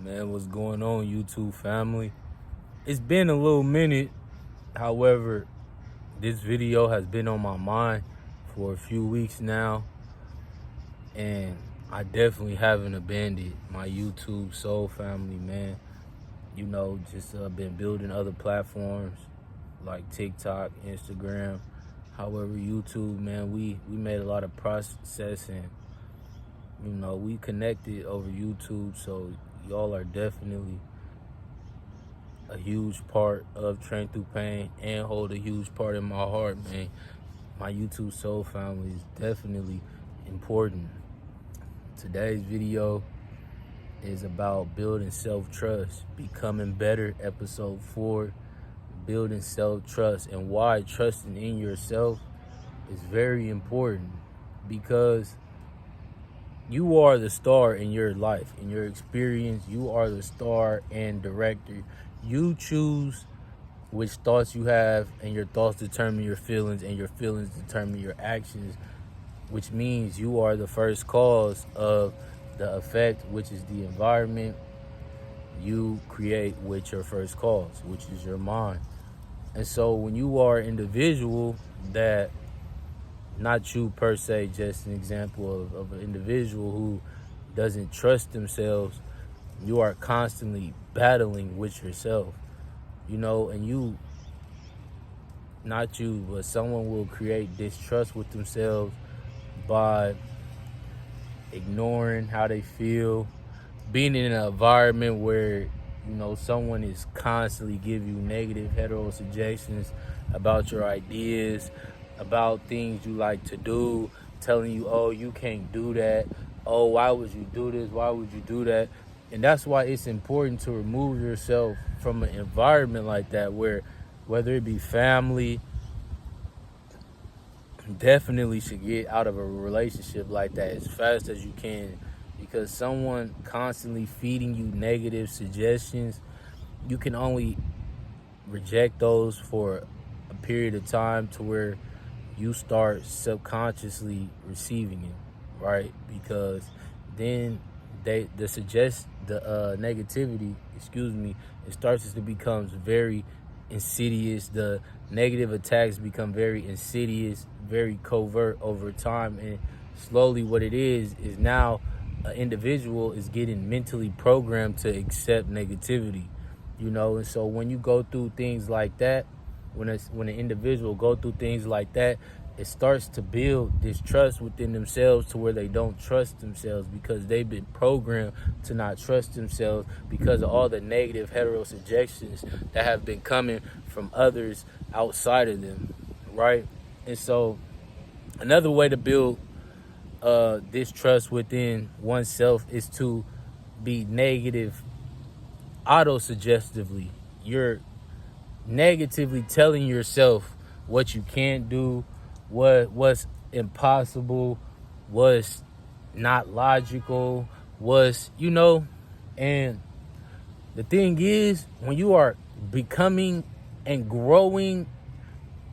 Man, what's going on, YouTube family? It's been a little minute. However, this video has been on my mind for a few weeks now, and I definitely haven't abandoned my YouTube soul family, man. You know, just been building other platforms like TikTok, Instagram. However, YouTube, man, we made a lot of process, and you know, we connected over YouTube, so y'all are definitely a huge part of Train Through Pain and hold a huge part in my heart, man. My YouTube soul family is definitely important. Today's video is about building self-trust, becoming better, episode 4, building self-trust, and why trusting in yourself is very important, because you are the star in your life, in your experience. You are the star and director. You choose which thoughts you have, and your thoughts determine your feelings, and your feelings determine your actions, which means you are the first cause of the effect, which is the environment you create with your first cause, which is your mind. And so when you are an individual that, not you per se, just an example of an individual who doesn't trust themselves, you are constantly battling with yourself, you know, and you, not you, but someone will create distrust with themselves by ignoring how they feel, being in an environment where, you know, someone is constantly giving you negative hetero suggestions about your ideas, about things you like to do, telling you, oh, you can't do that. Oh, why would you do this? Why would you do that? And that's why it's important to remove yourself from an environment like that, where, whether it be family, definitely should get out of a relationship like that as fast as you can, because someone constantly feeding you negative suggestions, you can only reject those for a period of time to where you start subconsciously receiving it, right? Because then the negativity, it starts to become very insidious. The negative attacks become very insidious, very covert over time, and slowly what it is now an individual is getting mentally programmed to accept negativity, you know. And so when you go through things like that, when an individual go through things like that, it starts to build distrust within themselves to where they don't trust themselves, because they've been programmed to not trust themselves because of all the negative hetero suggestions that have been coming from others outside of them, right? And so another way to build distrust within oneself is to be negative auto-suggestively. You're negatively telling yourself what you can't do, what's impossible, what's not logical, what's, you know. And the thing is, when you are becoming and growing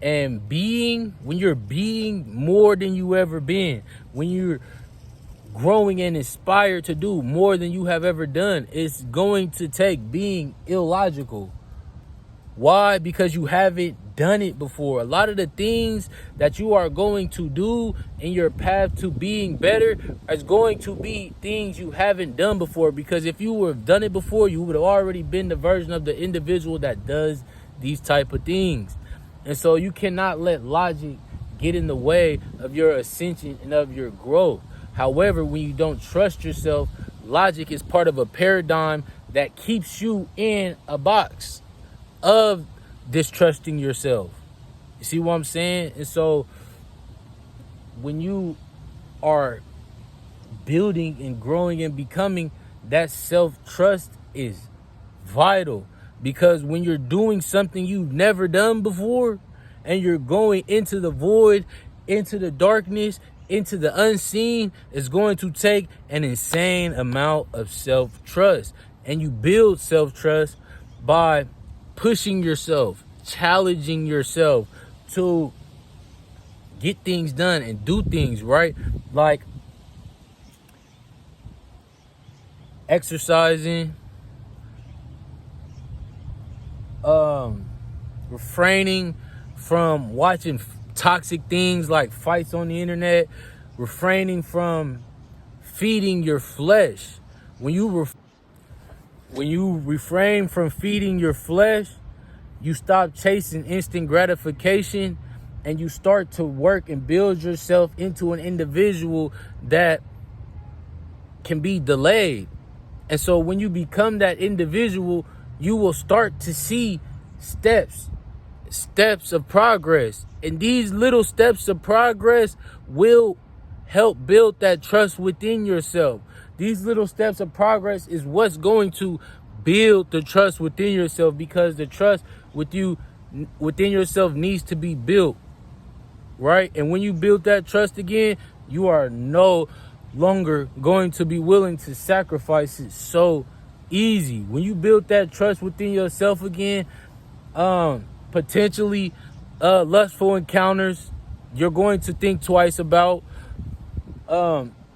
and when you're being more than you ever been, when you're growing and inspired to do more than you have ever done, it's going to take being illogical. Why? Because you haven't done it before. A lot of the things that you are going to do in your path to being better is going to be things you haven't done before. Because if you would have done it before, you would have already been the version of the individual that does these type of things. And so you cannot let logic get in the way of your ascension and of your growth. However, when you don't trust yourself, logic is part of a paradigm that keeps you in a box of distrusting yourself. You see what I'm saying? And so when you are building and growing and becoming, that self-trust is vital, because when you're doing something you've never done before and you're going into the void, into the darkness, into the unseen, it's going to take an insane amount of self-trust. And you build self-trust by pushing yourself, challenging yourself to get things done and do things right, like exercising, refraining from watching toxic things like fights on the internet, refraining from feeding your flesh. When you refrain from feeding your flesh, you stop chasing instant gratification and you start to work and build yourself into an individual that can be delayed. And so when you become that individual, you will start to see steps of progress. And these little steps of progress will help build that trust within yourself. These little steps of progress is what's going to build the trust within yourself, because the trust within yourself needs to be built, right? And when you build that trust again, you are no longer going to be willing to sacrifice it so easy. When you build that trust within yourself again, potentially lustful encounters, you're going to think twice about.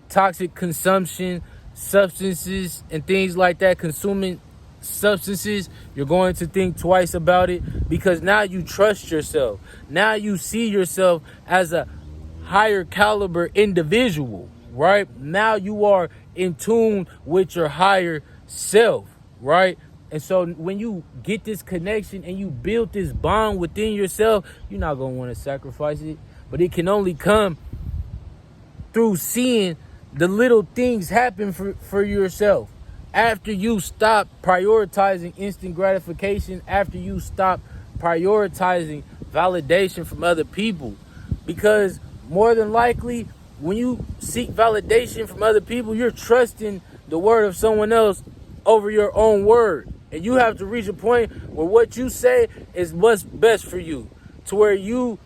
Toxic consumption, substances and things like that, consuming substances, you're going to think twice about it, because now you trust yourself. Now you see yourself as a higher caliber individual, right? Now you are in tune with your higher self, right? And so when you get this connection and you build this bond within yourself, you're not going to want to sacrifice it. But it can only come through seeing the little things happen for yourself. After you stop prioritizing instant gratification, after you stop prioritizing validation from other people. Because more than likely, when you seek validation from other people, you're trusting the word of someone else over your own word. And you have to reach a point where what you say is what's best for you. To where you,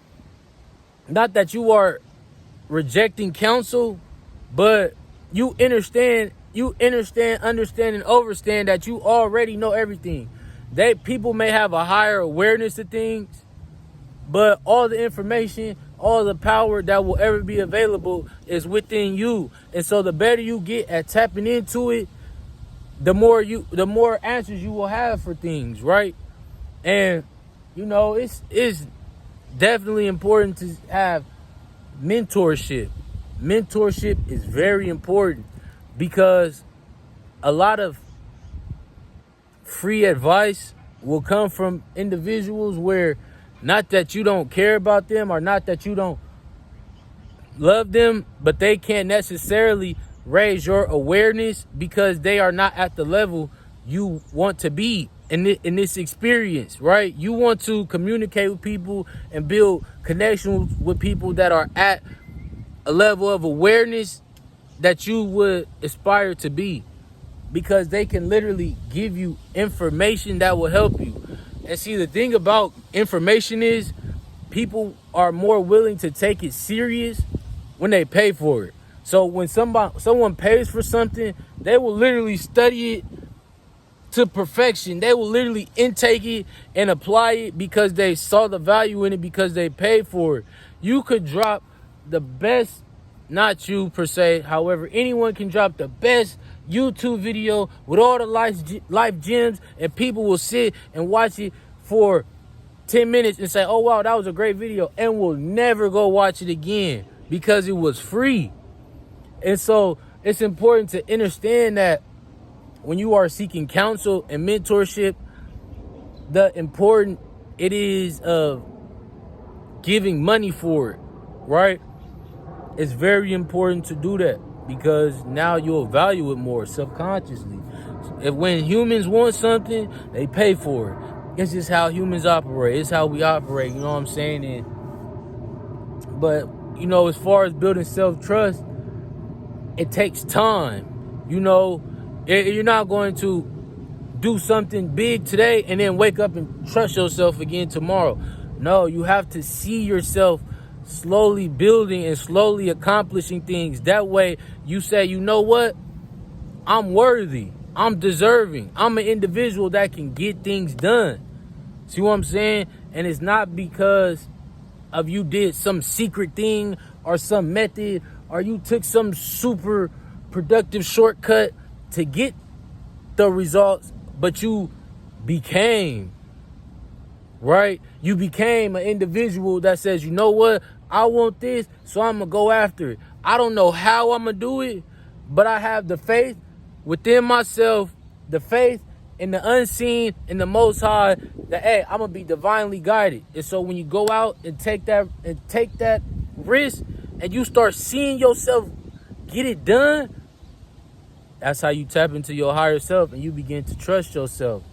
not that you are rejecting counsel, but you understand, and understand that you already know everything. People may have a higher awareness of things, but all the information, all the power that will ever be available is within you. And so the better you get at tapping into it, the more answers you will have for things, right? And it's definitely important to have mentorship. Mentorship is very important, because a lot of free advice will come from individuals where, not that you don't care about them or not that you don't love them, but they can't necessarily raise your awareness because they are not at the level you want to be in this experience, right? You want to communicate with people and build connections with people that are at a level of awareness that you would aspire to be, because they can literally give you information that will help you. And see, the thing about information is, people are more willing to take it serious when they pay for it. So when someone pays for something, they will literally study it to perfection. They will literally intake it and apply it because they saw the value in it, because they paid for it. You could drop the best, not you per se, however, anyone can drop the best YouTube video with all the life gems, and people will sit and watch it for 10 minutes and say, oh wow, that was a great video, and will never go watch it again because it was free. And so it's important to understand that when you are seeking counsel and mentorship, the important it is of giving money for it, right? It's very important to do that, because now you'll value it more subconsciously. When humans want something, they pay for it. It's just how humans operate. It's how we operate, you know what I'm saying? But as far as building self-trust, it takes time. You're not going to do something big today and then wake up and trust yourself again tomorrow. No, you have to see yourself slowly building and slowly accomplishing things. That way you say, you know what? I'm worthy. I'm deserving. I'm an individual that can get things done. See what I'm saying? And it's not because of you did some secret thing or some method, or you took some super productive shortcut to get the results, but you became right? You became an individual that says, you know what? I want this, so I'm going to go after it. I don't know how I'm going to do it, but I have the faith within myself, the faith in the unseen, in the Most High, that, hey, I'm going to be divinely guided. And so when you go out and take that risk and you start seeing yourself get it done, that's how you tap into your higher self and you begin to trust yourself.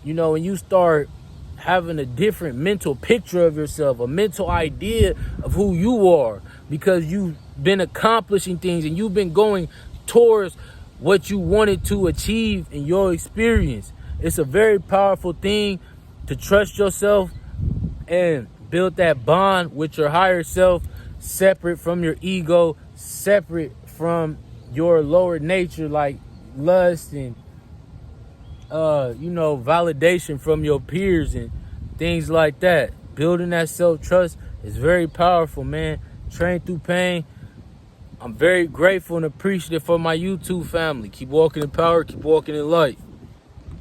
You know, and you start having a different mental picture of yourself, a mental idea of who you are, because you've been accomplishing things and you've been going towards what you wanted to achieve in your experience. It's a very powerful thing to trust yourself and build that bond with your higher self, separate from your ego, separate from your lower nature like lust and validation from your peers and things like that. Building that self-trust is very powerful, man. Train through pain. I'm very grateful and appreciative for my YouTube family. Keep walking in power, keep walking in light.